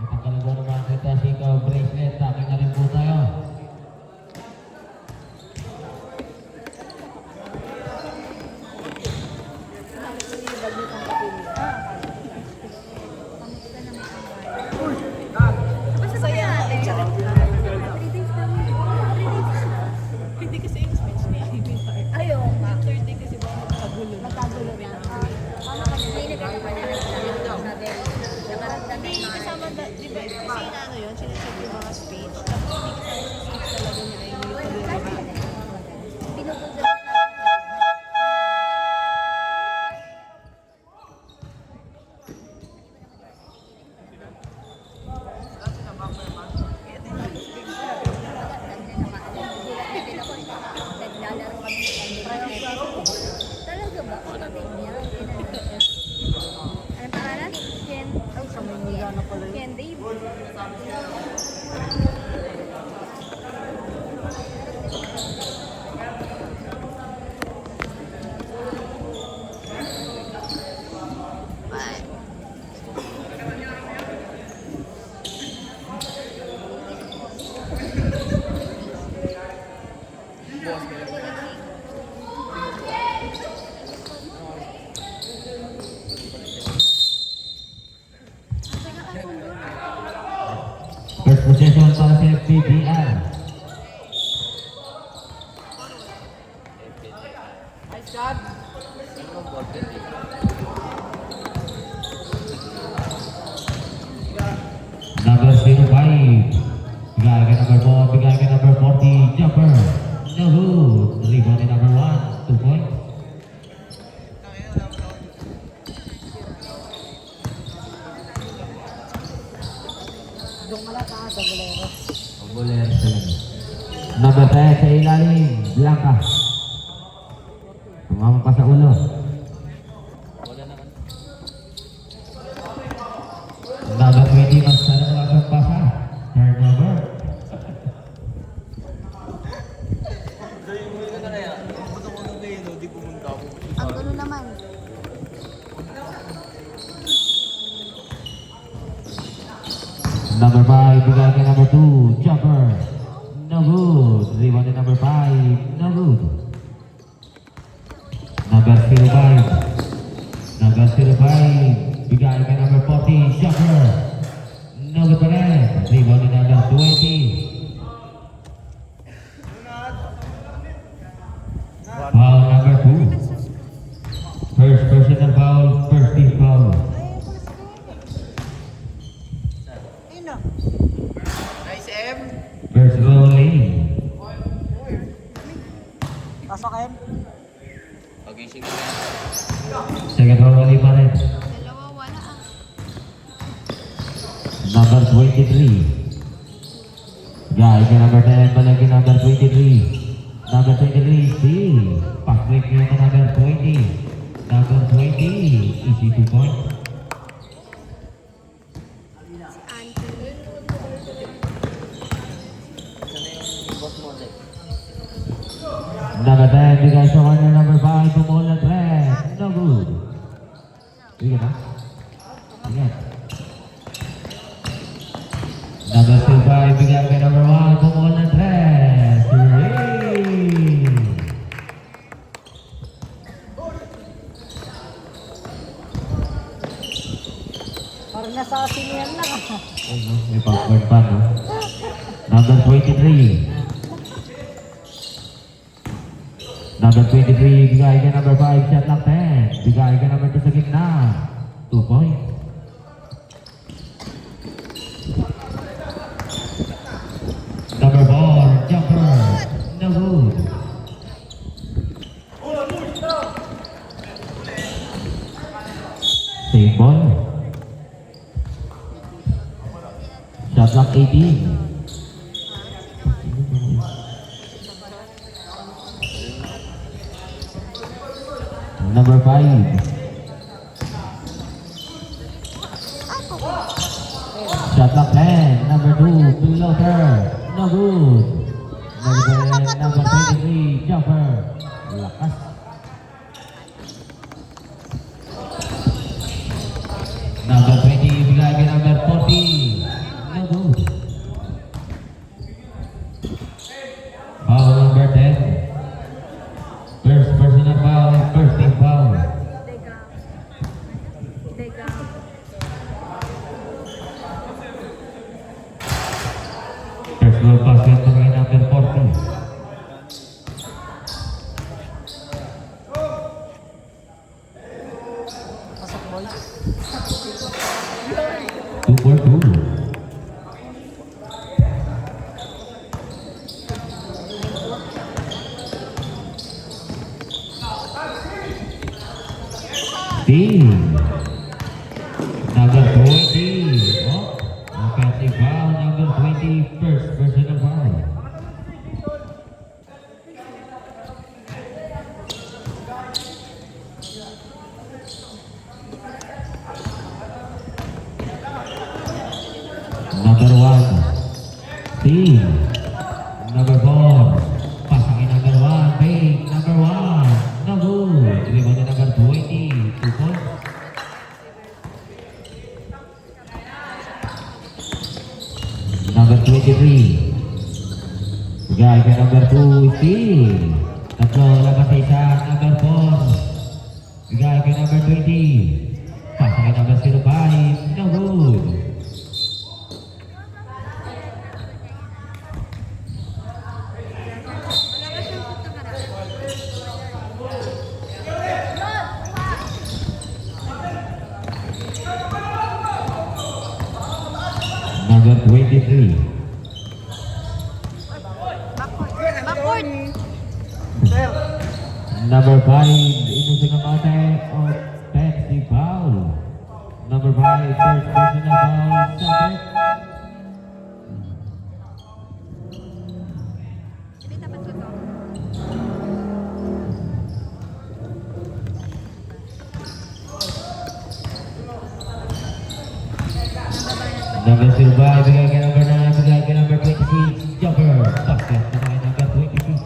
Nakakalago naman kita si Ikaw Bracelet. Taking na rin po tayo. Hindi kasi yung speech ni Ivy Park. Ayaw nga. Third day kasi baka magkagulo. Magkagulo na. Ano kasi may nagkakaroon na natin. Nakaragdag Hindi kasama, di ba, kasi inaano yun, sinecheck yung mga speech. Tapos hindi kasama sa speech talaga nila yung YouTube. Pinupulsa. Naglalaro kami talaga ba? Kapatid niya. Anong pangalan? Ken. Ay, sa Manila na pala yun. Ken Dave. First possession para sa FPBR. Number 05. Bigay ka number 4. Bigay ka number 40. Jumper. No good. Rebound ni number 1. 2 points. Doon malata sa Bolero. Bolero talaga. Number 10 sa ilalim. Blanca. Tumama pa sa ulo. Number 20 mas sana makasang pasa. Turnover. Ang gulo naman. Number 5, bigay kay number 2, Jumper. No good. Rebound ni number 5, no good. Number 05. Number 05, bigay kay number 40, Jumper. No good pa rin. Rebound ni number 20. Foul number 2. First personal foul, first team foul. Nice, M. First rolling. Pasokin. Pagising na. Second rolling pa rin. Dalawa, wala ah. Number 23. Guy, kay number 10, balik kay number 23. Number 23, C. Pass-break niya kay number 20. Number 20, easy 2 points. Number 10, bigay sa corner number 5, bumulat red. No good. Sige na. Sige. Number 25, bigay kay number 1, bumulat red. Three. Parang nasa sinihan lang ah. Ayun, no? May popcorn pa, no? Number 23. Number 23, bigay kay number 5, shot lang 10. Bigay kay number 2 sa gitna. 2 points. Number 4, jumper. No good. Same ball. Shot clock 18. Number 5. Shot clock 10. Number 2, floater. No good. Number 23, jumper. Lakas. Number 20, bigay kay number 40. First ball basket pemain number 40. Pasok boys. 2-4-2. Team number 20. Oh, offensive foul number 20. First personal foul. Number 1. Team number 4. Pasangin number 1. Fake number 1. No good. Rebound number 20. 2 points. Number 23. Bigay kay number 2. Steve. Tatlo labas sa isa. Number 4. Bigay kay number 20. Pasangin number 05. No good. Number 23. Backward. Number 5, inusing ang mate offensive foul. Number 5, first personal foul, subject. Sabi tapat ko to. Number 05, bigay kay number 9, bigay kay number 26, jumper, basket, bigay number 26.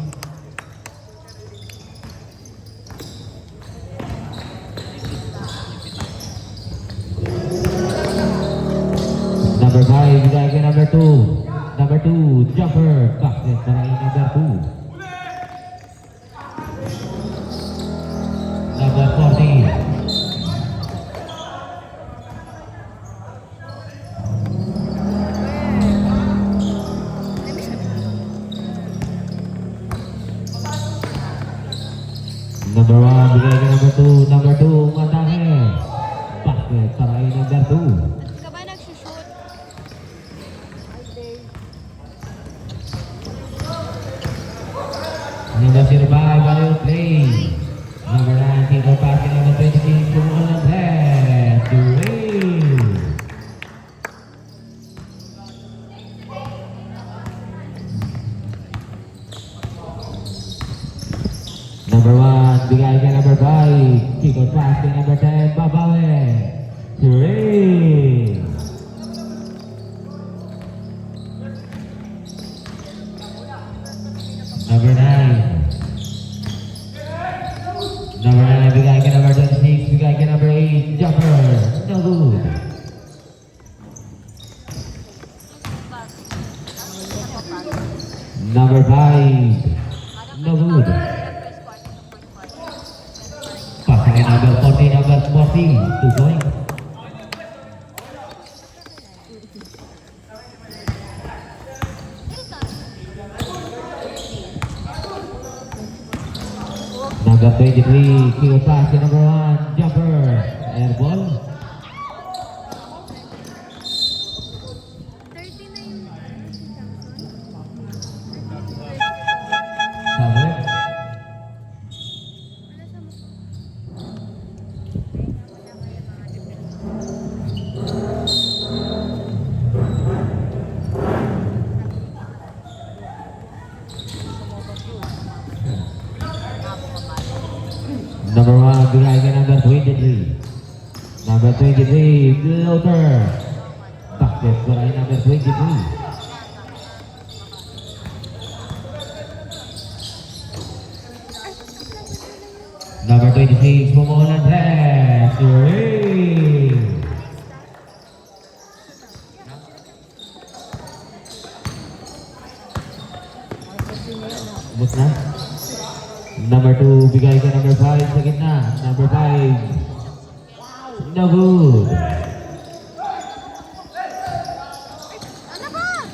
Number 5, bigay kay number 2. Number 2, jumper, basket, bigay number 2. Number 40. Number 1, bigay kay number 2. Number 2, matake. Basket, taray number 2. Hindi ka ba nagsushoot? Number 05, value play. Number 19, for basket. Number 26, kumuha ng red. Durant. Number 1, bigay kay number 5. Chico pass kay number 10, babawi. Durant. Number 9. Number 9, bigay kay number 26, bigay kay number 8, jumper. No good. Number 5. No good. Pasangin number 40, number 40. 2 points. Number 23, kill pass to number 1, jumper, air ball. 30 na yung Sabi. Number 1, bigay kay number 23. Number 23, floater. Basket para kay number 23. Number 26, pumulan red. Hooray! Bus na. Number 2, bigay kay number 5 sa gitna. Number 5. No good. ano ba?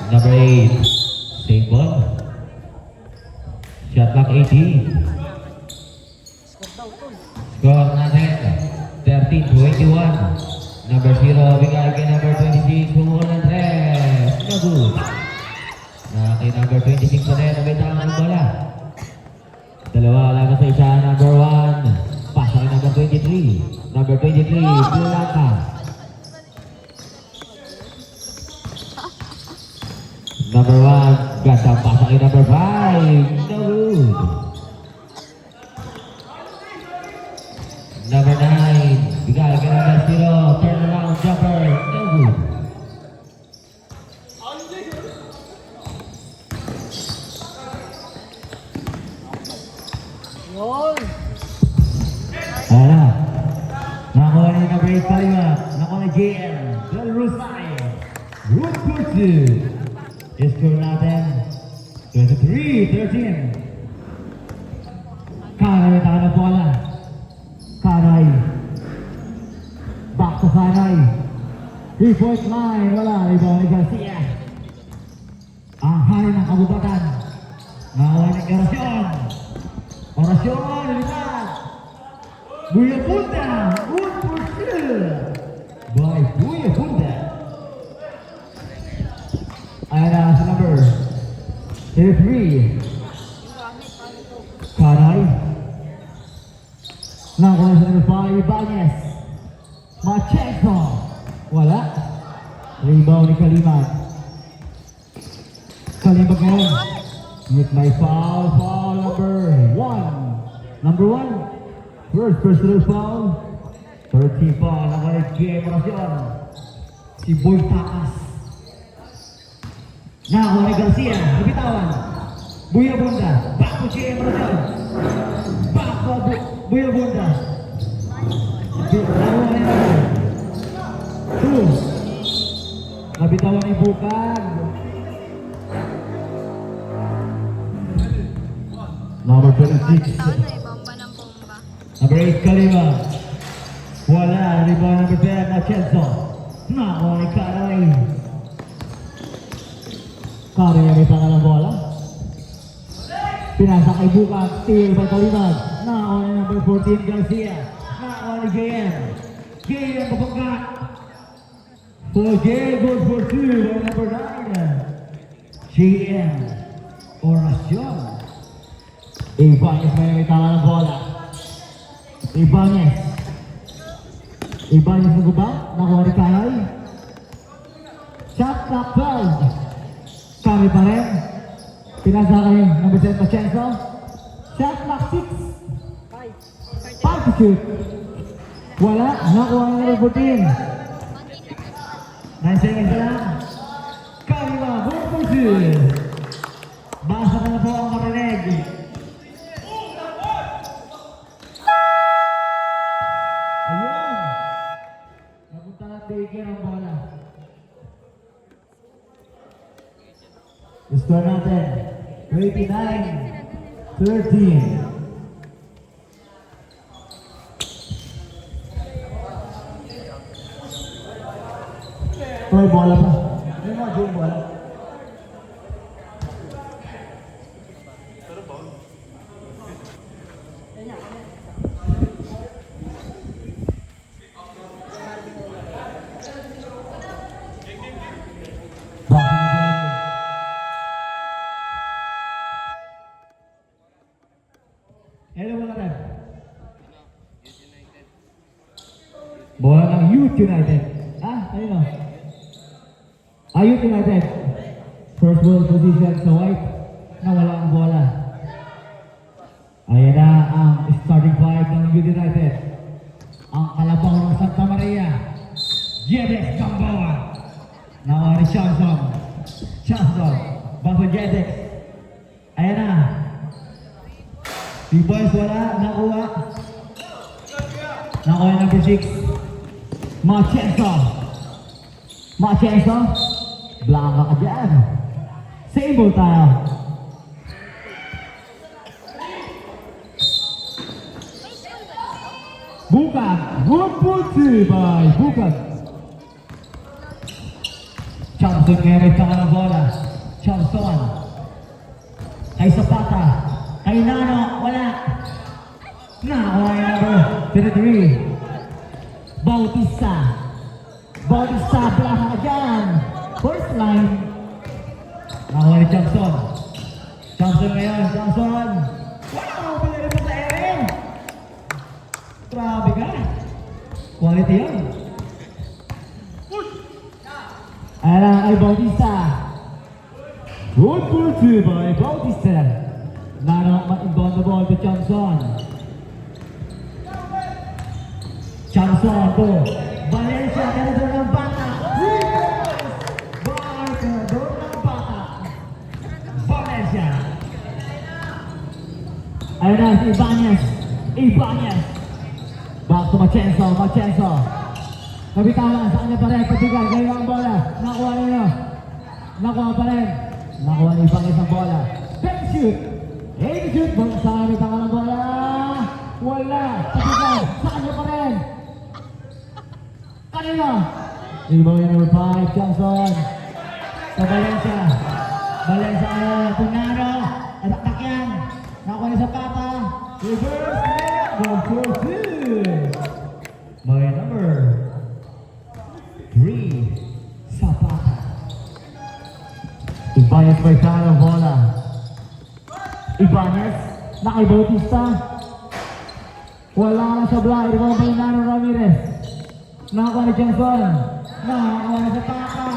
Number 8. Same ball. Shot clock 18. Score natin 13-21. Number 0, bigay kay number 26, kumuha ng 3. No good. Kay number 26 pa rin, nabitaw ang bola. Dalawa laban sa isa, number 1. Pasa kay number 23. Number 23, Blanca. Number 1, ganda pasa kay number 5. No good. Number 9, bigay kay number 0, turn around jumper, no good. Ala, nakuha ni number 8 Kalima, nakuha ni JM, Del Rosay, Root Pursuit. Score natin, 23-13. Karay tayo na bola. Karay. Back to Karay. 3-point line, wala. Rebound ni Garcia. Ang hari ng kabubatan. Nakuha ni Orasyon. Orasyon, lipat. Buya Punta. Root Pursuit. By Buya Punta. Ayan na sa number 33. Karay. Nakuha sa number 5, Ibanez. Machenko. Wala. Rebound ni Kalimat. Kalimat ngayon. With my foul number 1. Number 1. First personal foul. 13 foul. Nakuha ni Game Orasyon. Si Boy Takas. Nakuha ni Garcia. Nabitawan. Buya Bunda. Back to Game Orasyon. Back to Buya Bunda. Nakuha ni number 2. Nabitawan ni Bukag. Number 26. Bomba ng bomba. Number 8, Kalima. Wala. Rebound number 10, Machenko. Nakuha ni Karay. Karay ang may pangalang bola. Pinasa kay Bukag. Steal by Kalima. Nakuha ni number 14, Garcia. Nakuha ni JM. JM papangga. For JM goes for 2 by number 9. JM. Orasyon. Ibanez may tama ng bola. Ibanez. Ibanez na ba? Nakuha ni Karay. Shot clock 12. Kami pa rin. Pinasa kay number 7 Machenko. Shot clock 6. 5 to shoot. Wala. Nakuha ni number 14. 9 seconds lang. Kalima. Bukusin. Basa ka na po ang marinig. Ayun. Napunta na taker ang bola. Score natin. 29-13. May bola pa. May mga yung bola. Hello mga rin. Bola ng Youth United. Ayun o. Youth United. First ball position sa white. Nawala ang bola. Ayan na ang starting five ng Youth United. Ang kalabaw ng Santa Maria. Jedex Gamboa. Nawala ni Chanson. Chanson. Bago Jedex. Ayan na. B-boys wala, nakuha. Nakuha number 6. Machenko. Machenko. Blanca ka dyan. Same ball tayo. Bukag. Good ball 2 by Bukag. Johnson ngayon may tanga ng bola. Johnson. Kay Zapata. Kay Nano. Wala. Nakakuha yung number 33. Bautista. Bautista. Blasa ka dyan. First line. Nakakuha ni Johnson. Johnson ngayon. Johnson. Wow! Pinari pa sa ere. Grabe ka. Quality yun. Ayan na kay Bautista. Good for two by Bautista. Nano inbound the ball to Johnson. Johnson to Valencia. Kaya doon ng bata. Barker. Doon ng bata. Valencia. Ayan na si Ibanez. Ibanez. Back to Machenzo. Machenzo. Kapitawan sa kanya pa rin. Patigan. Ngayon ang bola. Nakuha ninyo. Nakuha pa rin. Nakuha ni Ibanez ang bola. Back shoot. Hey, shoot. Sa kapitawan ang bola. Wala. Patigan. Sa kanya pa rin. Kanina. Rebound number 5. Johnson. Sa Valencia. Valencia ngayon. Tunaro. Atak yan. Nakuha ni Zapata. Reverse. Go for two. My number 3. Zapata. Ibanez may kaya ng bola. Ibanez. Na kay Bautista. Wala na sa blay. Rebound by Nano Ramirez. Nakakuha ni Johnson. Nakakuha ni Zapata.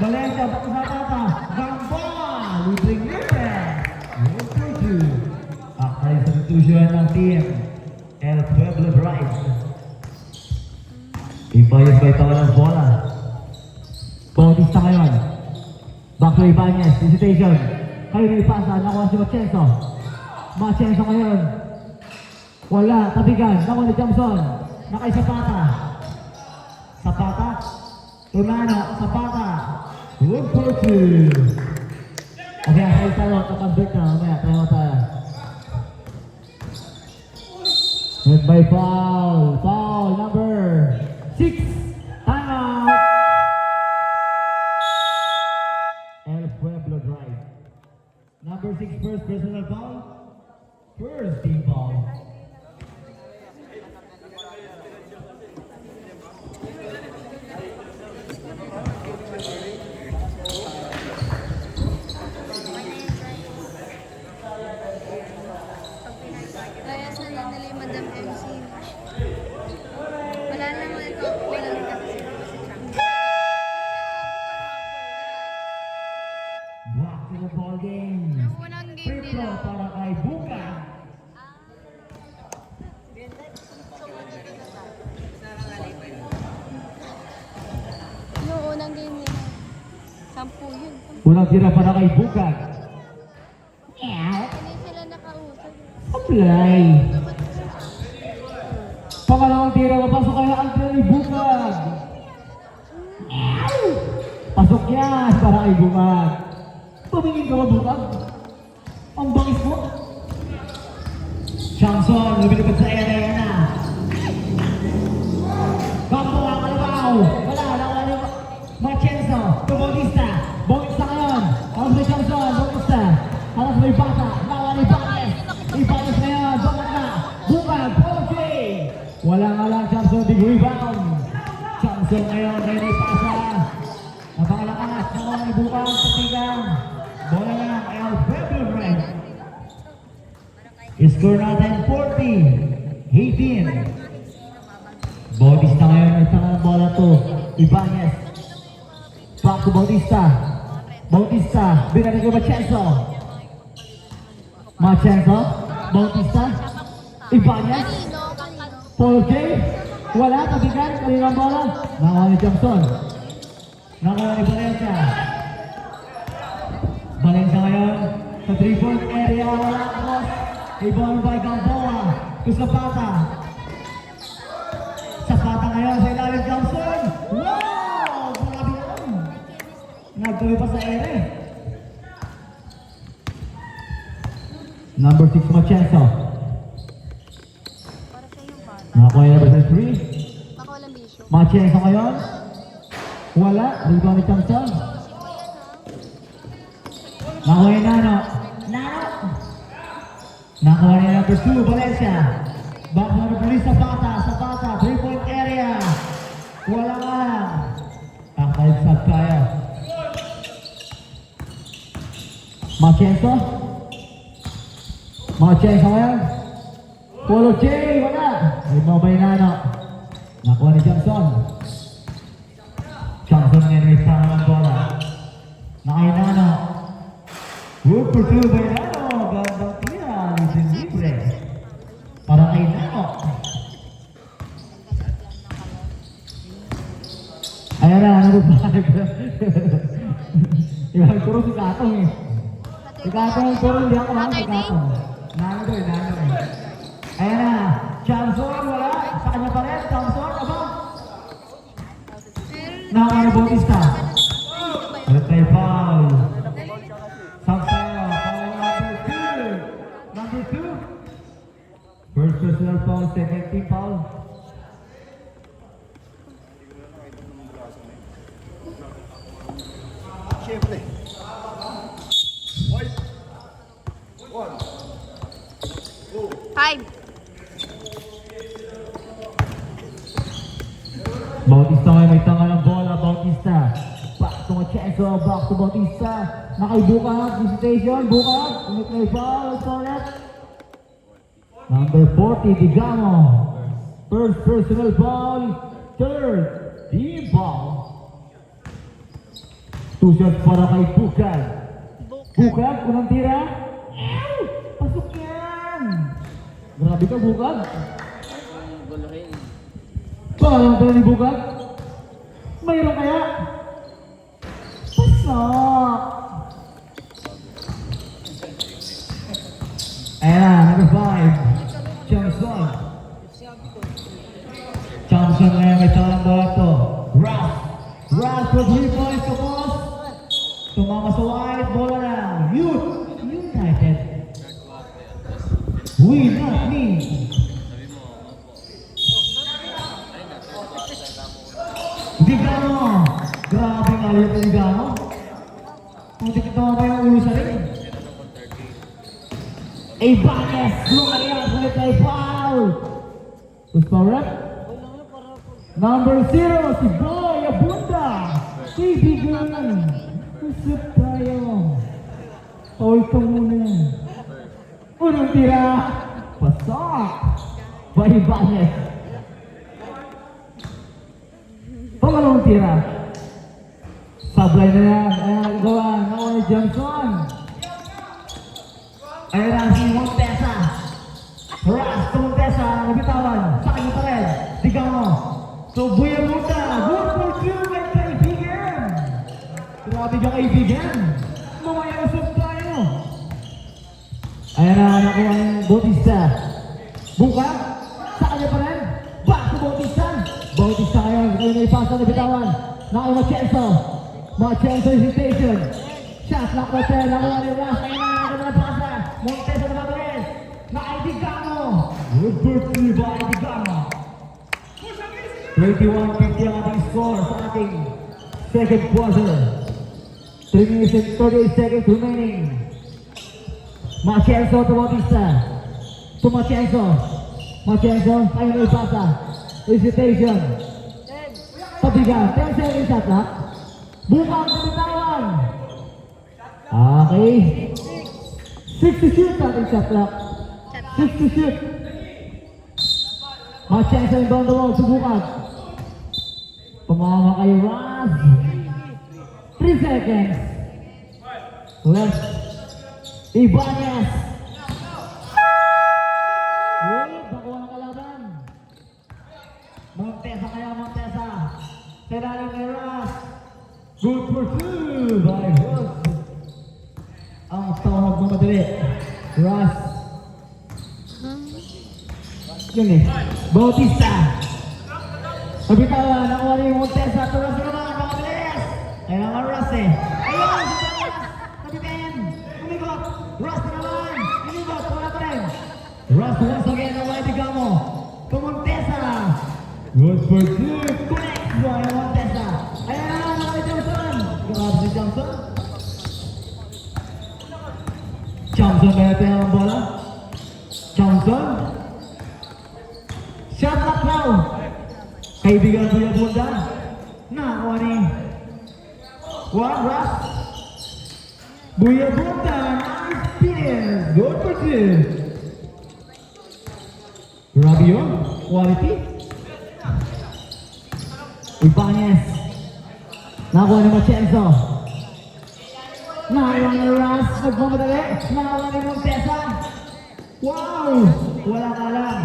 Valencia. Back to Zapata. Gamba. Libreng libre. Go for two. Akay substitution ng team El Pueblo Bright. Ibanez may tawa ng bola. Bautista ngayon. Back to Ibanez. Visitation. Kayo na ipasa. Nakuha si Machenzo. Machenzo ngayon. Wala. Tabigan. Nakuha ni Johnson. Nakay Zapata. Zapata. Tunano. Zapata. Good for two. Okay, kayo tayo. Kapag-break na. Mamaya. Tayo tayo. Hit by foul. Foul number 6. Time out. El Pueblo Drive. Number 6 first personal foul. First team foul. Kaya sana nila yung Madam MC. Wala naman ito. Wala rin kasi si Chang. Back to the ball game. Ang unang game Free throw nila. para kay Buka. Yung unang game nila. 10 yun. Unang tira para kay Buka. Meow. Hindi sila nakausap. Apply. Pangalawang tira, mapasok kay Anthony Bukag. Meow. Pasok yan para kay Bukag. Tumingin ka ba, Bukag? Ang bangis mo. Johnson, lumilipad sa area na. Kampo ang kalabaw. Wala ni Machenzo. Bautista. Bautista ngayon. Alas may Johnson. Bautista. Alas may bata. Nawa ni Ibanez. Ibanez ngayon. Bakit na? Bukag. Okay. Wala nga lang Johnson. Big rebound. Johnson ngayon. Ngayon ay pasa. Napakalakas. Nawa ni Bukag. Patigang. Bola lang. El Pueblo Red. Score natin 40-18. Bautista ngayon ay tanga ng bola to. Ibanez. Back to Bautista. Bautista. Binalik kay Machenzo. Machenzo. Bautista. Ibanez. Paul J. Wala. Tabigan. Kalinang bola. Nakawa ni Johnson. Nakawa ni Valencia. Valencia ngayon. Sa 3-point area. Wala. Cross. Rebound by Gamboa. To Zapata. Zapata ngayon sa ilalim Johnson. Wow! Grabe yan. Nagtuloy pa sa ere. Number 6 Machenzo. Para siya yung bata. Nakakuha yung number 3. Baka walang bisyo. Machenzo ngayon. Wala. Rebound ni Thompson. Nakuha ni Nano. Nakuha ni number 2, Valencia. Back na release sa bata. 3-point area. Wala nga. Kakaibsag kaya. Machenzo ngayon. Polo J, wala. Ay mo ba yung Nano? Nakuha ni Johnson ngayon may sama ng bola. Nakay Nano. Good for 2 by Nano. Gandang tira. Listen libre. Para kay Nano. Ayan na, nagpapag. Iwan ko rin si Katong eh. Si Katong ko rin, hindi ako lang si Katong. Nano to eh. Ayan na, Johnson, wala. Sa kanya pa rin, Johnson, aba. Nakakano Bautista. Replay foul. Sampaio, foul number 2. First personal foul, second team foul. Siyempre. White. 1. 5. Bautista ngayon may tanga ng bola, Bautista. Back to Machenzo, back to Bautista. Nakaibukas, visitation, bukas. Play foul, solid. Number 40, Digamo. First personal foul, third team foul. 2 shots para kay Bukag. Bukag, unang tira. Pasok yan. Grabe ka, Bukag. Parang tira ni Bukag. Mayroon kaya? Pasok. Ayan na, number 5. Johnson. Johnson ngayon may talang bola to. Russ for 3 points to boss. Tumama sa wide, bola na. United. We not me. Digamo. Grabe nga ulit na Digamo. Kung di kita mamaya ang ulo sa rin. Ibanez. Lumayas ulit ay foul. Who's power up? Number 0, si Boy Abunda. Kaibigan. Usap tayo. Foul ka muna. Unang tira. Pasok. Ibanez. Pangalawang tira. Sablay na yan. Ayan, gawa. Nakuha ni Johnson. Ayan na si Montesa. Russ to Montesa. Nabitawan. Sa kanya pa rin. Digamo. So, Buya Muta. Good for 2 may kaibigan. Grabe ka kaibigan. Mamaya usap tayo. Ayan na. Nakuha ni Bautista. Buka. Sa kanya pa rin. Back to Bautista. Bautista ngayon. Kayo na ipasa na bitawan. Nakay Machenzo. Machenzo hesitation. Shot lock na siya. Nakuha ni Russ. Ayun na. Nakay na pasa. Montesa na mabilis. Nakay Digamo. Good for 2 by Digamo. 21-50 ang ating score sa ating second quarter. 3 minutes and 38 seconds remaining. Machenzo to Bautista. To Machenzo. Machenzo. Ayun na ipasa. Hesitation. Pabigan. 10 seconds shot na. Bukang kabitawan. Okay. 6 to shoot ating shot clock. 6 to shoot. Machenzo yung down the wall. Subukan. Pumama kay Russ. 3 seconds. Left. Ibanez. Uy, nakuha ng kalaban. Montesa kaya Montesa. Tinalim kay Russ. Good for 2 by Russ. Ang tawag ng madali. Russ. Yun eh. Bautista. Pabitawan. Nakuha ni Montesa. To Russ naman. Makabilis. Kaya nga Russ eh. Ayun! Kapitan! Umigot! Russ na naman! Umigot! Wala pa rin! Russ once again. Nawala Digamo. To Montesa. Good for 2. Connect by Montesa. Ayan! Johnson may ang bola. Johnson. Shot clock now. Kaibigan Buya Bunda. Nakakuha ni Juan Ras. Buya Bunda. Nice finish. Good for two. Grabe yun. Quality. Ibanez. Nakakuha ni Machenzo. Nakakuha ni Ras. Nagmamadali. Nakakuha ni Montesa. Wow! Wala ka lang.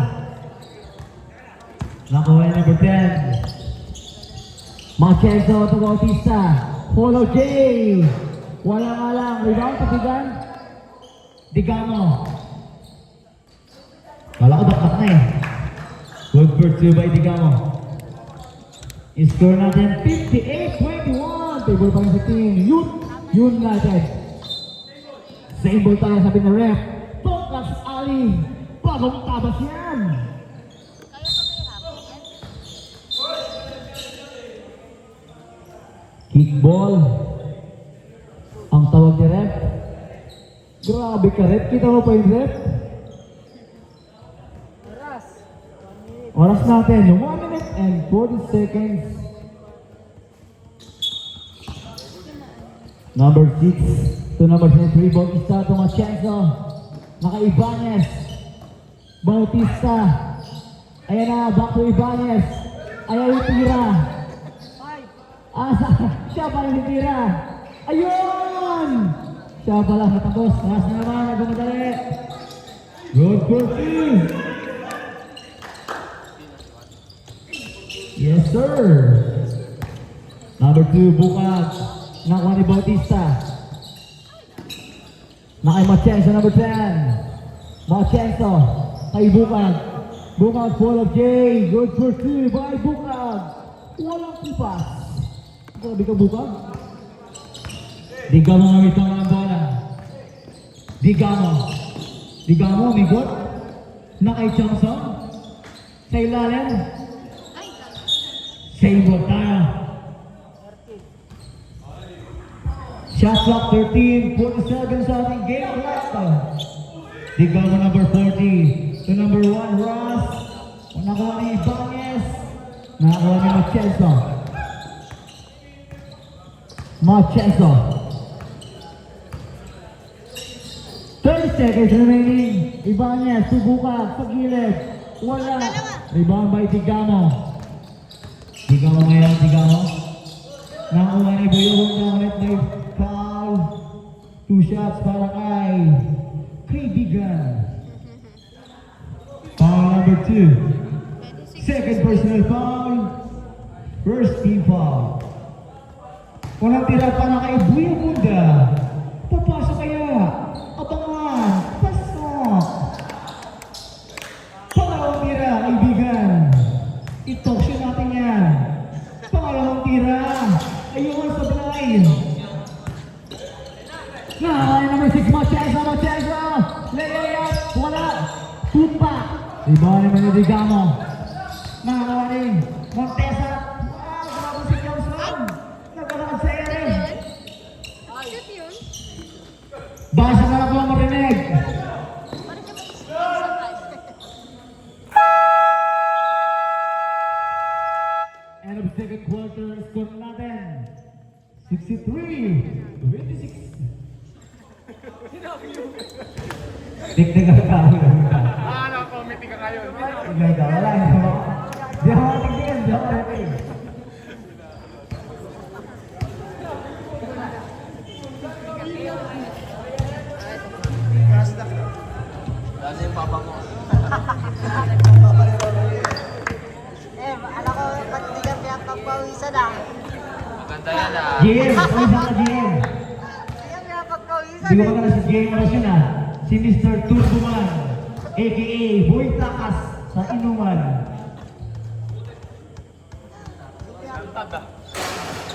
Nakuha ni number 10. Machenzo to Bautista. Follow J. Wala ka lang. Rebound to Tigan. Digamo. Wala ko bakit na eh. Good for two by Digamo. I-score natin 58-21. Table pa rin sa team. Yun natin. Same ball tayo sabi na ref. Tongkas Ali. Bagong tabas yan. Kaya pa may hapon yan? Kickball. Ang tawag ni ref. Grabe ka ref. Kita mo pa yung ref? Oras natin, 1 minute and 40 seconds. Number 6 to number 3, Bautista to Machenzo. Naka-Ibanez. Bautista. Ayan na, back to Ibanez. Ayaw yung tira. Siya pala yung tira. Ayun! Siya pala natapos. Last na naman, nagmamadali. Good for two. Yes, sir. Number 2, Bukag. Nakuha ni Bautista. Nakay Machenzo, number 10. Machenzo. Kay Bukag. Bukag, full of J. Good for 2 by Bukag. Walang kipas. Grabe ka, Bukag. Digamo ang ito ng bola. Digamo. Digamo, migot. Nakay Johnson. Sa ilalim. Same ball tayo. Shot clock 13, 47 sa ating game clock. Digamo number 40 to number 1, Ross. Nakuha ni Ibanez. Nakuha ni Machenzo. Machenzo. 30 seconds remaining. Ibanez, subukan, sa gilid. Wala. Rebound by Digamo. Digamo ngayon, Digamo. Nakuha ni Buyong na ulit may foul. 2 shots para kay kaibigan. Foul number 2. Second personal foul. First team foul. Unang tira pa na kay Buyong Bunda. Papasok kaya. Abangan. Pasok. Pangalawang tira, kaibigan. I-talkshow natin yan. Pangalawang tira. Ayun, sablay. Number 6, Machenzo, Machenzo. Layup. Wala. Tupa. Iba naman ni Digamo. Nakakuha rin. Montesa. Wow, grabe si Johnson. Nagkaroon sa ere. Shoot yun? Basa na lang ko ang marinig. Parang ka mag-screen sa tayo. End of second quarter, score natin 63-26. Tignan ka kami. Committee ka ngayon. Tignan ka, wala. Di ako matignan, di ako matignan. Lalo yung papa mo. Alam ko, ba't di ka pinapagpawisan ah? Maganda yan ah. GM, kung saan ka GM? Di ka pinapagpawisan Hindi ko magkala si GM ano siya na. Si Mr. Turbuman, a.k.a. Boy Takas sa Inuman.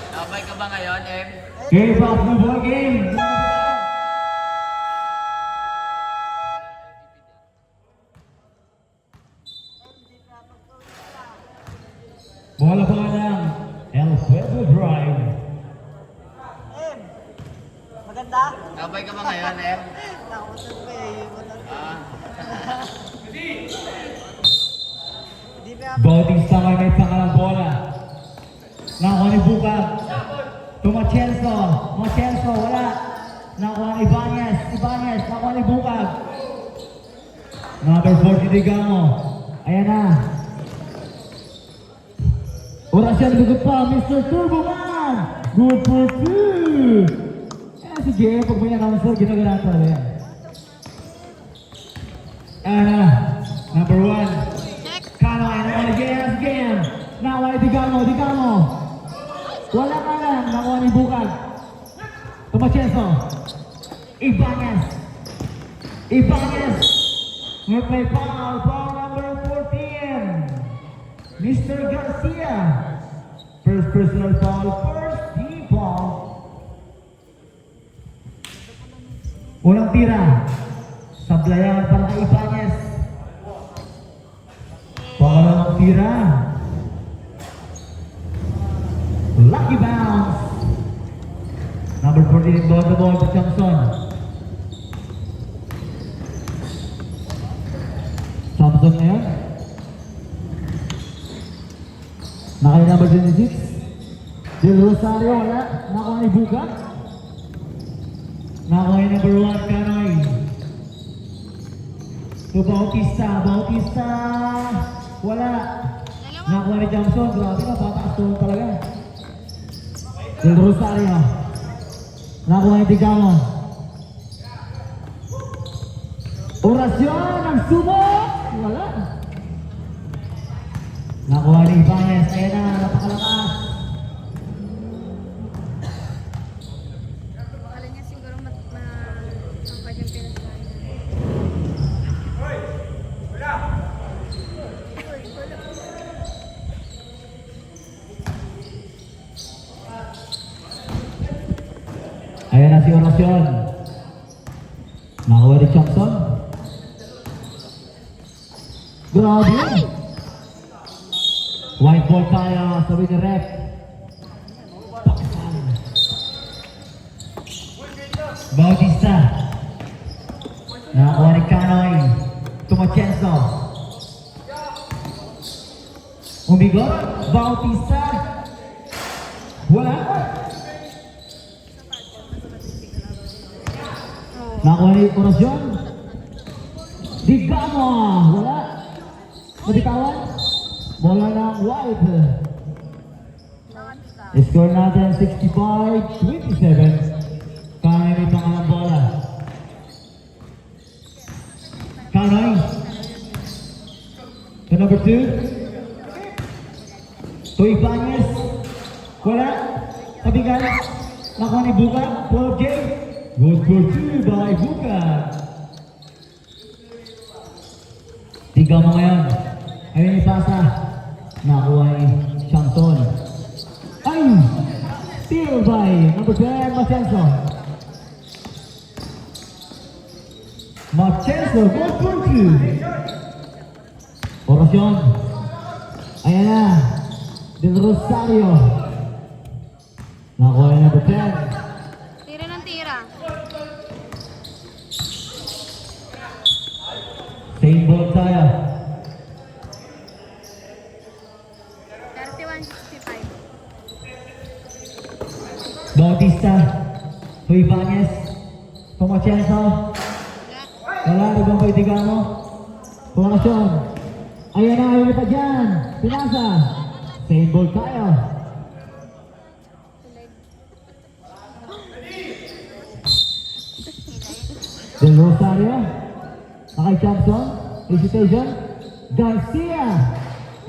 Nakabay ka ba ngayon, Em? Okay, back to ball game. Bola pa ng El Pueblo Drive. Maganda Puta. Nabay ka ba ngayon, Em? Nakutan ko eh. Ah. Di ba? Bautista may pangalang bola. Nakuha ni Bukag. Tumachenso. Machenso, wala. Nakuha ni Ibanez. Ibanez, nakuha ni Bukag. Number 40, Digamo. Ayan na. Orasyon, good pa. Mr. Turbo Man. Good for two. Ayan si Jay. Pag may announcer, ginagawa talaga yan. Ayan na. Number 1. Check. Kanoy, nakuha ni JS game. Nakuha ni Digamo. Digamo. Wala ka lang. Nakuha ni Bukag. Tumachenso. Ibanez. Ibanez. May play foul. Foul number 14. Mr. Garcia. First personal foul. First team foul. Unang tira. Sablayan para kay Ibanez. Pangalawang tira. Lucky bounce. Number 14, ball the ball to Thompson. Thompson ngayon. Nakay number 26. Del Rosario, wala. Nakuha ni Buka. Nakuha ni number 1, Kanoy. To Bautista. Bautista. Wala. Nakuha ni Thompson. Grabe na, pataas to talaga. Del Rosario. Nakuha ni Digamo. Orasyon ang sumo. Wala. Nakuha ni Ibanez. Ayan na, napakalakas. Akala niya siguro mapapad yung pinasahin. Ayan na si Orasyon. Nakuha ni Thompson. Grabe. White ball tayo, sabi ni Rep. Pakisal. Bautista. Nakuha ni Kanoy. Tumachenso. Umigot. Bautista. Wala. Nakuha ni Orasyon. Digamo. Wala. Mabitawan. Bola ng White. Score natin 65-27. Kanoy may pangalang bola. Kanoy. To number 2. To Ibanez. Wala. Tabigan. Nakuha ni Buka. Paul J. Good for 2 by Buka. Tiga mo ngayon. Ayun yung pasa. Nakuha ni Shanton. Ay! Steal by number 10, Machenso. Machenso, good for 2. Orasyon. Ayan na. Del Rosario. Nakuha ni number 10. Tira ng tira. Same ball tayo. 31-65. Bautista. To Ibanez. To Machenso. Wala, ibang paitigan mo. Orasyon. Ayan na, ayun pa dyan. Pinasa. Same ball tayo. Del Rosario. Nakay Thompson. Hesitation. Garcia.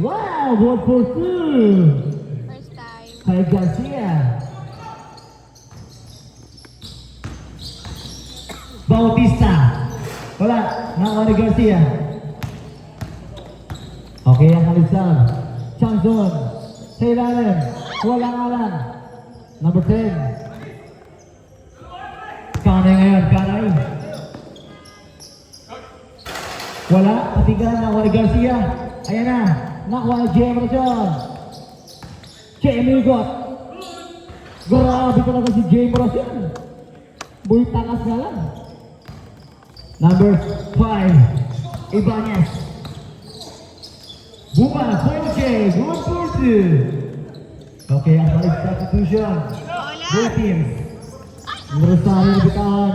Wow, ball for 2. First time. Kay Garcia. Bautista. Wala. Nakuha ni Garcia. Okay, ang kalisang. Thompson. Sa ilalim. Wala nga lang. Number 10. Kanay ngayon. Kanay. Wala. Patigan. Nakuha ni Garcia. Ayan na. Nakuha ni Jem Rajon. Jem Igot. Grabe talaga si Jem Rajon. Muy takas na lang. Number 5, Ibanez. Buka, Jorge, good for two. Okay, ang balik substitution. Both teams. Rosario bitawan.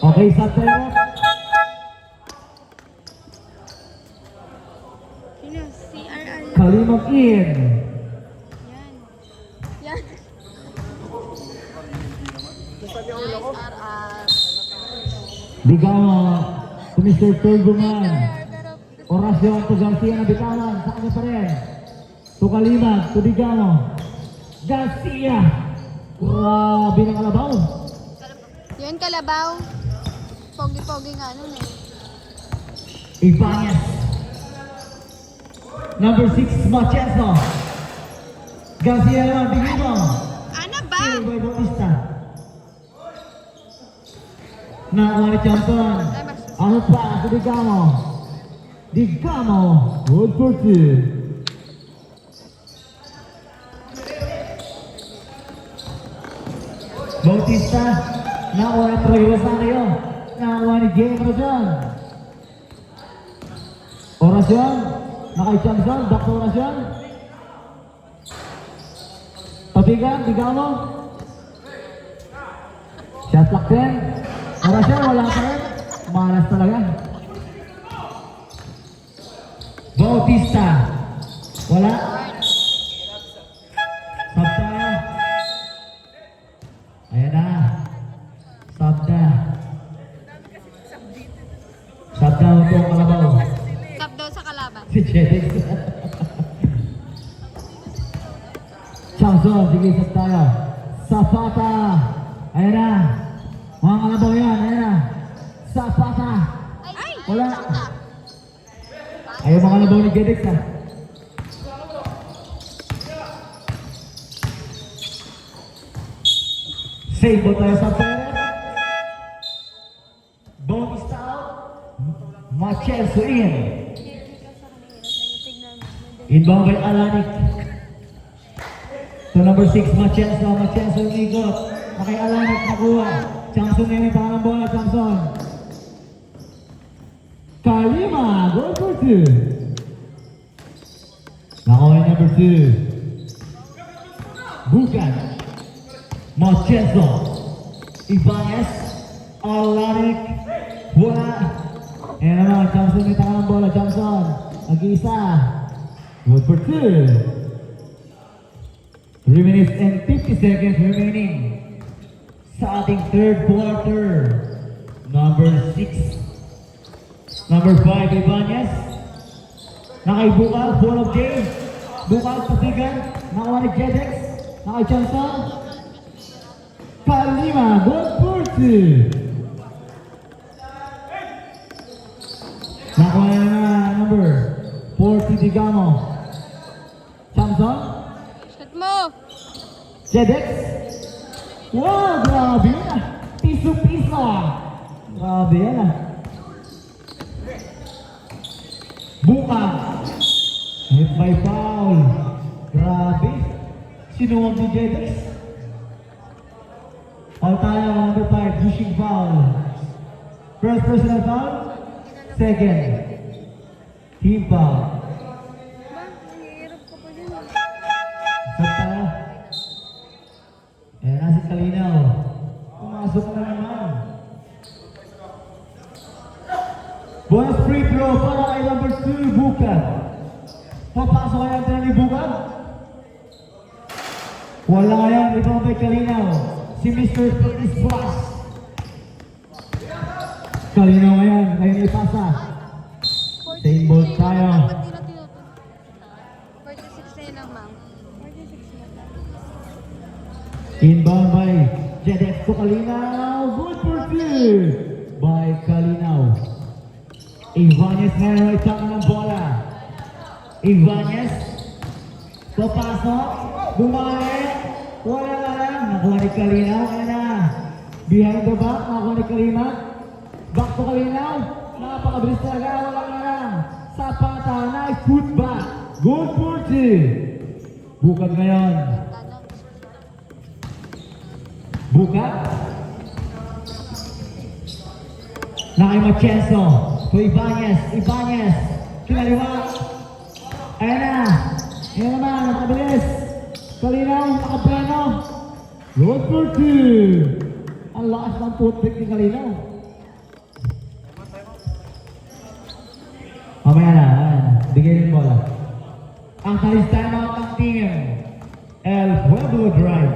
Okay, sa tayo. Sino? Si RR. Kalimag in. Yan. Yan. Nice, RR. Bigama to Mr. Turboman. Pero, Orasyon to Garcia na bitawan. Sa kanya pa rin. To Kalimag, to Bigamo. Garcia. Grabe ng kalabaw. yun, Kalabaw. Pogi-pogi nga nun eh. Ibanez. Number 6, Machesa. Garcia naman, Bigamo. Ano ba? Sino ba Bautista? Nakuha ni Champion. Ano pa? Sa Bigamo. Bigamo. Good for two. Bautista. Nakuha ni Troy Rosario. Nakuha ni Game Rajon. Orasyon. Nakay Champion. Back to Orasyon. Pabigan. Bigamo. Shot clock din. Orasyon. Wala pa rin. Malas talaga. Bautista. Wala. Sabda. Ayan na. Sabda. Sabda untuk kalabaw. Tap daw sa kalaban. Si Jedix. Chanson. Sige, sabda. Zapata. Ayan na. Mga kalabaw yan. Ayan na. Zapata. Ay! Wala. Ayaw mga kalabaw ni Jedix ha. Save ball tayo sa pera. Bautista out. Machelso in. Inbound by Alanik. To number 6, Machelso. Machelso yung ikot. Nakay Alanik nakuha. Chamson ngayon yung tangang bola. Chamson. Kalima. Goal for two. Nakuha yung number 2. Bukan. Machelso. Ibanez. Alanik. Wala. Ayan naman. Chamson yung tangang bola. Chamson. Nag-iisa. Good for 2. 3 minutes and 50 seconds remaining sa ating third quarter. Number 6. Number 5, Ibanez. Nakay Bukal, ball of game. Bukal, Pasigan. Nakuha ni Jedex. Nakay Chanson. Kalima, good for 2. Nakuha na number 40, Digamo. Chanson. Shot mo! Jedex. Wow, grabe yun ah. Piso-piso ah. Grabe yan ah. Bukang. Hit by foul. Grabe. Sinuwag ni Jedex. Foul tayo, number 5, pushing foul. First personal foul. Second. Team foul. Ba? Nangihirap ko pa dyan. Saan tayo? Ayan na si Kalinaw. Pumasok na naman. Bonus free throw para kay number 2, Bukan. Papasok kaya natin ni Bukan. Wala ngayon, ibang may Kalinaw. Si Mr. Curtis Blas. Kalinaw ngayon, ngayon ipasa. Same ball tayo. Ba't di na tinutunan? 46 na yun lang, ma'am. 46 na lang. Inbound by Jedex to Kalinaw. Good for 2 by Kalinaw. Ibanez ngayon ay tama ng bola. Ibanez. Papasok. Bumalik. Wala na lang. Nakuha ni Kalinaw. Ayan na. Behind the back. Nakuha ni Kalinaw. Back to Kalinaw. Napakabilis talaga. Wala na lang. Zapata. Nice putback. Good for 2. Bukan ngayon. Tanong. Buka. Na kay Machenzo. To Ibanez. Ibanez. Kinaliwa. Ayan na. Ayan naman. Nakabilis. Kalinaw. Nakaplano. Good for two. Ang lakas ng footpick ni Kalinaw. Mamaya na. Bigay ng bola. Ang talis time out ng team. El Pueblo Drive.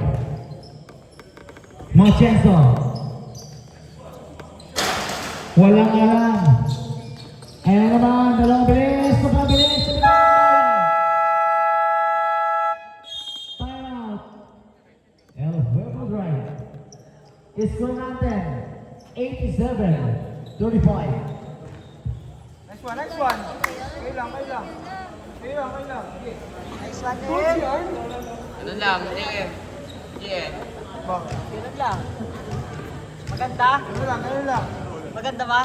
Machenzo. Walang alam. Ayan naman. Dalawang bilis. Sobrang bilis. Time out. El Pueblo Drive. Score natin. 87-35. Next one. Kayo lang. Sige. Nice one, Em. Ganun lang, GM. GM. Ganun lang. Maganda? Ganun lang. Maganda ba?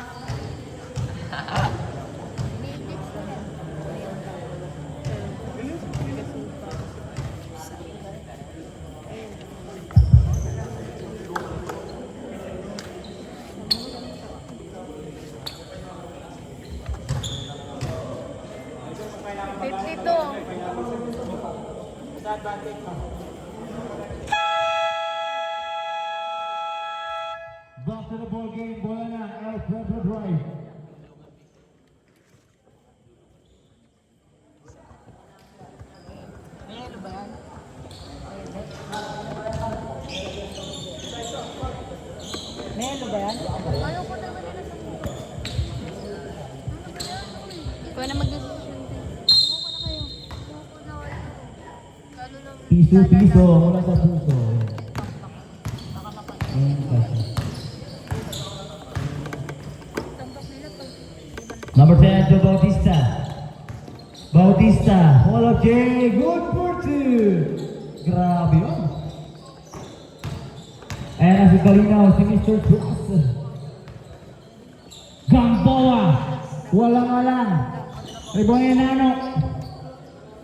Back to the ball game. Bola na. El Pueblo Drive. Ano ba yan? Melo ba yan? Ayaw ko naman nila sa mga. Ikaw na mag-decision. Sumuko na kayo. Sumuko na kayo. Lalo na. Piso mula sa puso. Ayan, kasi. Tambak nila pag. Number 10 to Bautista. Bautista. Hall of J. Good for two. Grabe yun. Ayan na si Kalinaw, si Mr. Plus. Gamboa. Walang alam. Rebound niya Nano.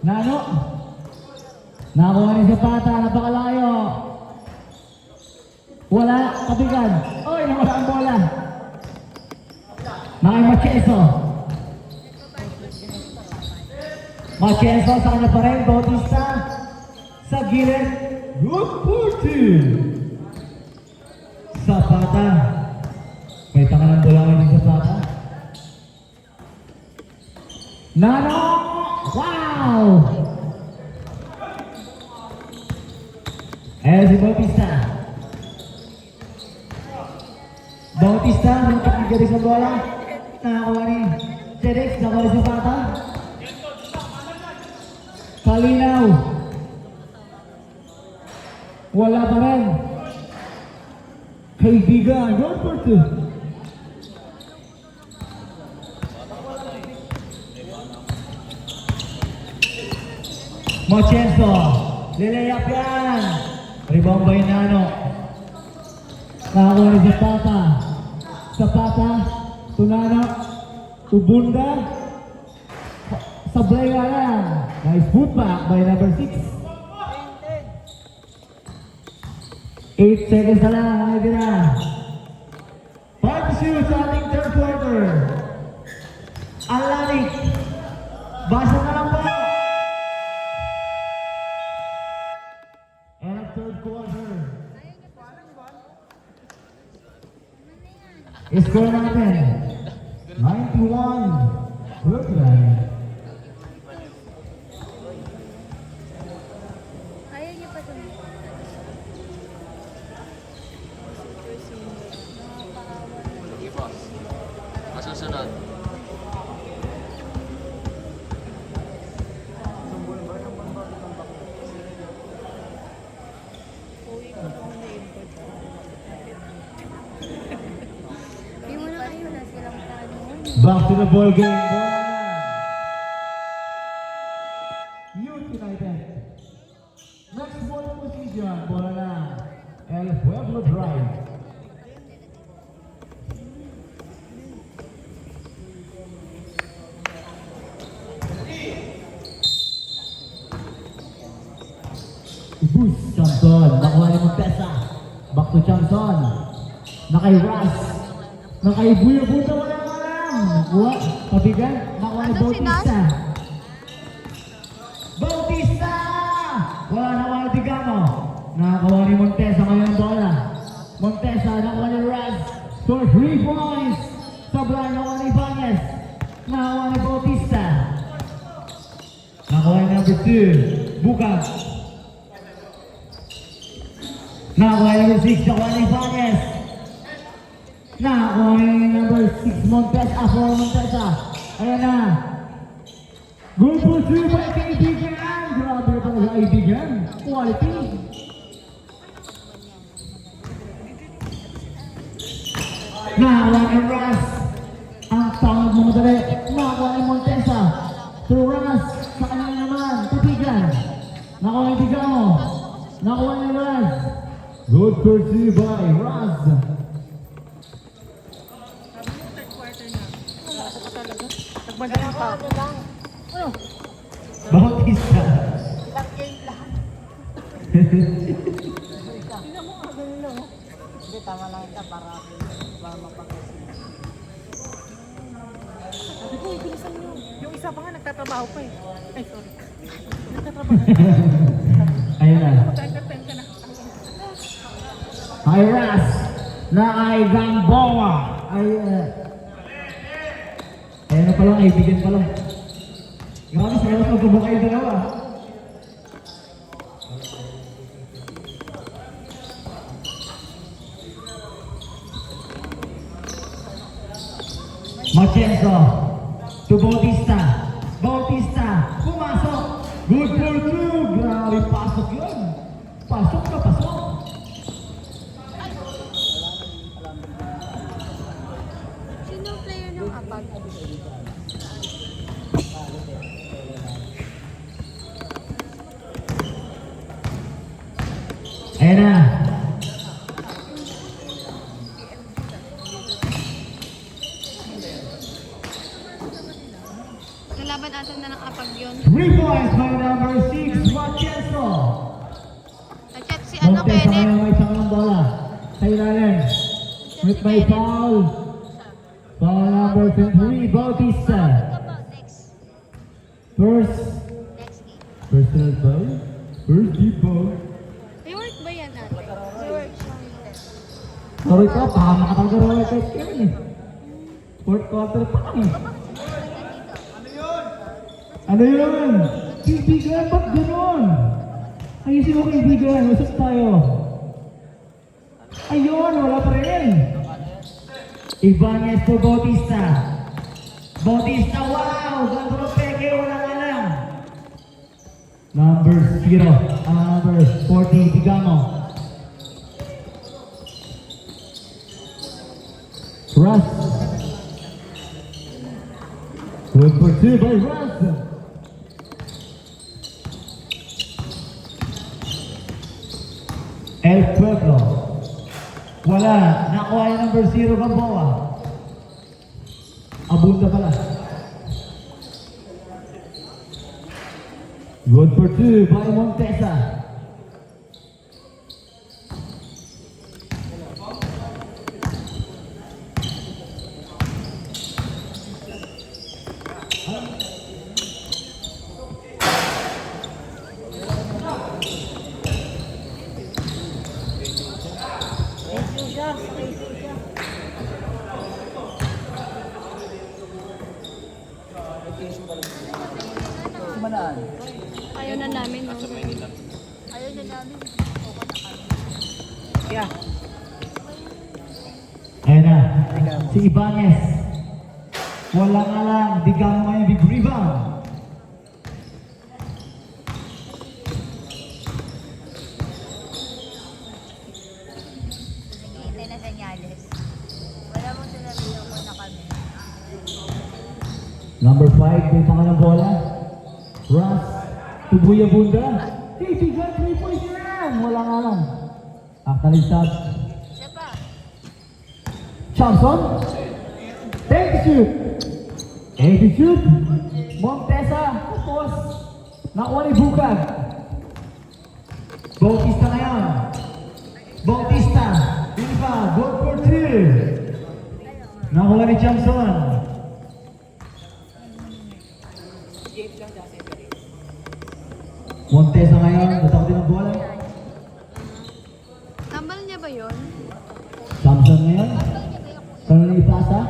Nano. Nakuha ni Zapata. Napakalayo. Wala. Kabigan. Oy, nawala ang bola. Nakay Machenzo. Machenzo sa kanya pa rin. Bautista. Sa gilid. Good for two. Zapata. May tanga ng bola ngayon ni Zapata. Nano! Wow! Ayan si Bautista. Bautista, nagpapagari sa bola. Nakakuha ni Jedex, nakakuha ni Zapata. Kalinaw. Wala pa rin. Kaibigan, good for two. Machenzo, lilayap yan. Rebound by Nano. Nakakuha ni Zapata. Zapata, Tunano, Tubunda. Sablay nga yan. Nice putback by number 6. 8 seconds na lang, hindi na. 5 to shoot sa ating third quarter. Alanik. Basa na lang po. And ang third quarter. Score natin. 91. Brooklyn. Ayaw niyo pa ito. Sige po. Masusunod. Hindi mo na kayo na silang tanong. Back to the ball game. Bola na. Youth United. Next ball position. Bola na. El Pueblo Drive. Boost. Samson. Nakuha ni Montesa. Back to Johnson. Na kay Ras. Na kay Buya Buta, wala ka lang. Nakuha, pabigan, nakuha ni Ano, si Nas? Bautista. Bautista! Wala nakuha ni Digamo. Nakakuha ni Montesa ngayon ang bola. Montesa, nakuha ni Ras. For 3 points. Sobra, nakuha ni Ibanez. Nakuha ni Bautista. Nakuha ni number 2. Bukas. Nakuha ni number 6. Nakuha ni Ibanez. Nakuha ni number 6 Montesa. For Montesa. Ayan na. Good for 2 by kaibigan. Grabe pa sa kaibigan. Quality. Nakuha ni Ras. Ang tawag mo madali. Nakuha ni Montesa. To Ras. Sa kanya naman. Kaibigan. Nakuha ni Digamo. Nakuha ni Ras. Good for 2 by Ras. Bautista. Sabi ko, bilisan nyo. Yung isa pa nga, nagtatrabaho pa eh. Ay, sorry. Nagtatrabaho. Ayun na. Mag-entertain ka na. Ay Ras. Na ay Gamboa. Ay ayun na pala, kaibigan pala. Grabe, sa kalas magkabaka yung dalawa. Machenzo to Bautista. Bautista, pumasok. Good for 2. Grabe, pasok yun. Pasok na pasok. Sino ang player ng Apag? Ayan na. Kalaban ata na ng Apag yun. 3 points by number 6, Machenzo. Nachet si ano, Montesa Kenneth? ngayon may isang ng bola. Sa ilalim. With may foul. Foul number 23, Bautista. Next. First. Next game. Personal foul. First deep ball. May work ba yan, ate? May work siya. Sorry ka, baka makatagarawa kahit kailan eh. Fourth quarter pa lang eh. Ano yun? Kaibigan, ba't ganon? Ayusin mo kaibigan, usap tayo. Ayun, wala pa rin. Ibanez po Bautista. Bautista, wow! Ganto ng peke, wala nga lang. Number 0, number 40, Digamo. Russ. Good for 2 by Russ. El Pueblo. Wala. Nakuha yung number 0 Gamboa. Abunda pala. Good for 2 by Montesa. Ayaw na namin. No? Ayaw na namin. Yeah. Ayan na. Si Ibanez. Wala nga lang. Digamo ngayon big rebound. Naghihintay na senyales. Wala mong sinabihan ko na kami. Number 5, may tanga ng bola. Russ, tubuya bunda. Kaibigan, 3 points yan. Wala nga lang. Actually, shot. Siya pa. Johnson. Take the shoot. Take the shoot. Montesa. Tapos, nakuha ni Bukag. Bautista ngayon. Bautista. Nakuha ni Johnson. Montesa ngayon, natakot din ang bola. Tambal niya ba yun? Samson ngayon. Kano na ipasa?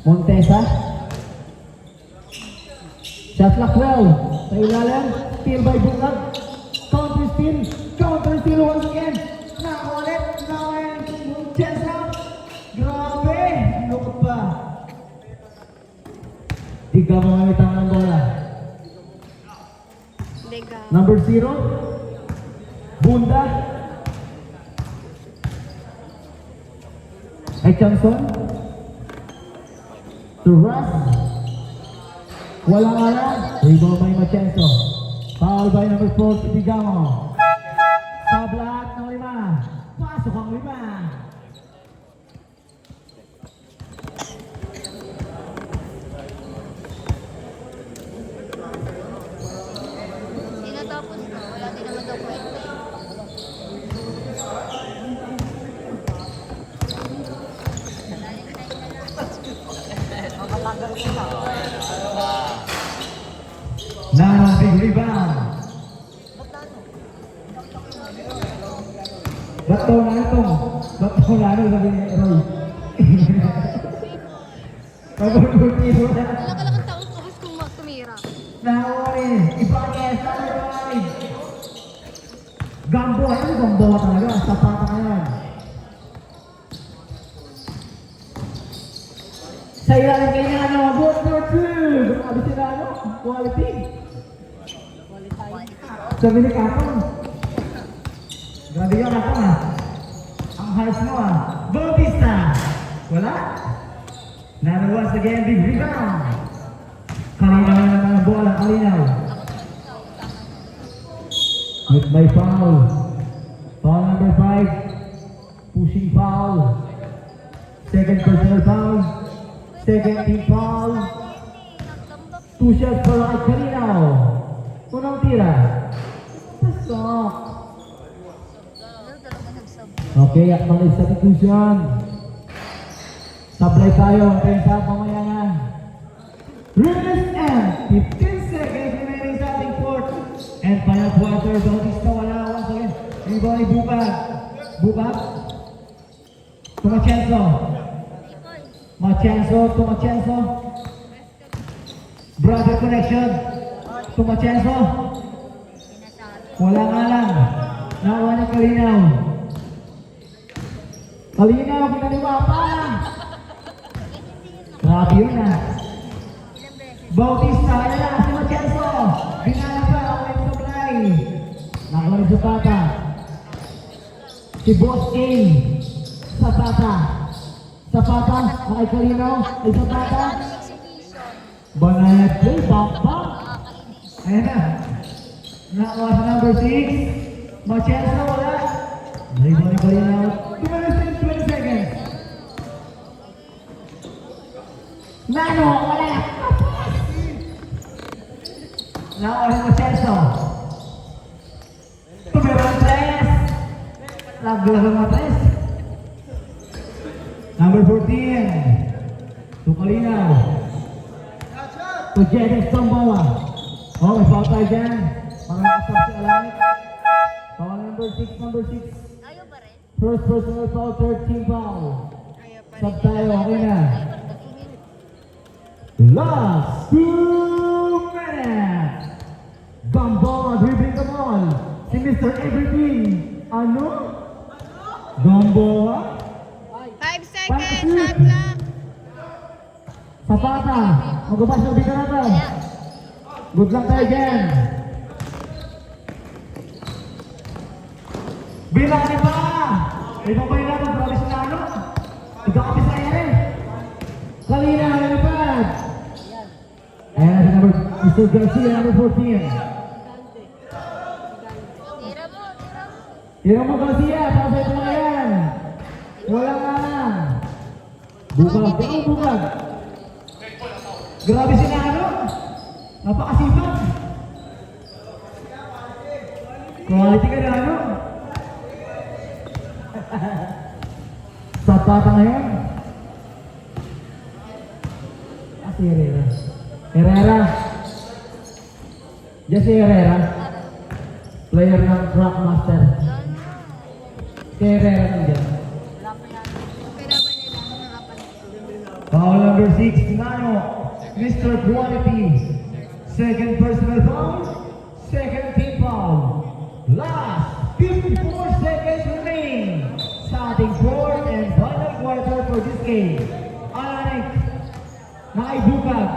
Montesa. Shot clock well. Sa ilalim. Steal by Bukag. Counter steal. Counter steal once again. Nakulit. Nakulit. Montesa. Grabe. Lukot pa. Tiga mga mitang ng bola. Lega. Number 0. Bunda. Ay Johnson. To Russ. Walang alam. Rebound by Machenzo. Foul by number 4 si Tigamo. Sablat ng 5. Pasok ang 5. Hindi natapos na. Wala din naman daw kwenta. Now big rebound. Bato na ito. Bato na ito sabi ni Roy. Pagulog-ulog na. Wala taong kahas kung tumira. Nakuha iba kaya sa Roy. Gambo, ano gambo talaga? Sapata ka yan. Sa ilalim kayo na ano, boot number 2. Grabe sila ano, quality. Sabi ni Kapon. Grabe ka Kapon ha. Ang harsh mo ha. Bautista. Wala. Now once again, big rebound. Kalinaw na ng bola, kalinaw. With my foul. Foul number 5. Pushing foul. Second personal foul. Second team foul. 2 shots for right Kalinaw. Unang tira. Pasok. Okay, acknowledge substitution. Sablay tayo. Antayin sa pamaya na. Release and 15 seconds remaining sa ating fourth and final quarter. Bautista wala. Once again. Rebound ni Bukag. Bukag. To Machenzo. Machenzo to Machenzo. Brother connection. To Machenzo. Wala nga lang. Nakuha ni Kalinaw. Kalinaw, pinaliwa pa. Grabe yun ah. Bautista, ayan na, si Machenzo. Binala pa, ako yung supply. Nakuha ni Zapata. Si Boss A. Zapata. Zapata, kay Kalinaw. Ay Zapata. Banayad play, bamba. Ayan na. Nakuha sa number 6. Machenzo, wala. Rebound ni Kalinaw. 20 seconds. Nano, wala. Nakuha ni Machenzo. Tumira ng 3. Naglaro ng 3. Number 14. To Kalinaw. To Jedez Tombola. Oh, may foul tayo dyan. Para nakasap si Alanik. Foul number 6, number 6. Ayaw ba rin? First personal foul, third team foul. Kaya pa Sub tayo, okay na. Last 2 minutes. Gamboa dribbling the ball. Si Mr. Everything. Ano? Gamboa. 5 seconds, shot lang. Zapata. Magubas ng bita natin. Good luck tayo dyan. Bilangin pa! Ibang pa yung natin, grabe sila ano? Nagkakapis na yan eh. Kalina, nalipad. Ayan na si number, Mr. Garcia, number 14. Tira mo, tira mo. Tira mo Garcia, tapos ito na yan. Wala nga lang. Bukag, bukag. Grabe sila ano? Napakasipag. Quality ka na ano? Zapata ngayon. Si Herrera. Herrera. Yes, si Herrera. Player ng Rockmaster. Si Herrera nandiyan. Kailaban nila ng apat. Foul number 6, Nano. Mr. Quality. Second personal foul. Second team foul. Last 54 seconds remaining. Sa ating fourth and final quarter for this game. Alanik. Naibukag.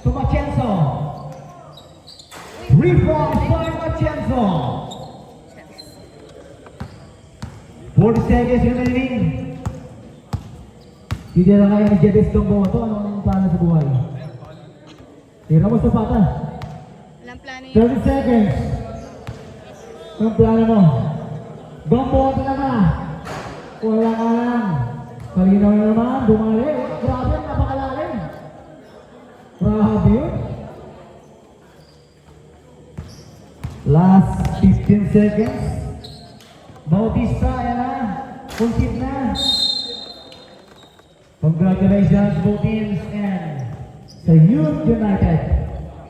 To Machenzo. Free throw by Machenzo. 40 seconds remaining. Hindi na kaya ni Jebes itong buwan to. Ano ang plano sa buhay? Tira mo sa pata. Walang plano yun. 30 seconds. Anong plano mo? Gombo ka naman. Wala ka lang. Kalinaw na naman. Bumali. Grabe yun. Napakalalim. Grabe yun. Last 15 seconds. Bautista. Ayan na. Kuntit na. Congratulations both teams and sa Youth United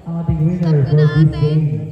ang ating winner for this game.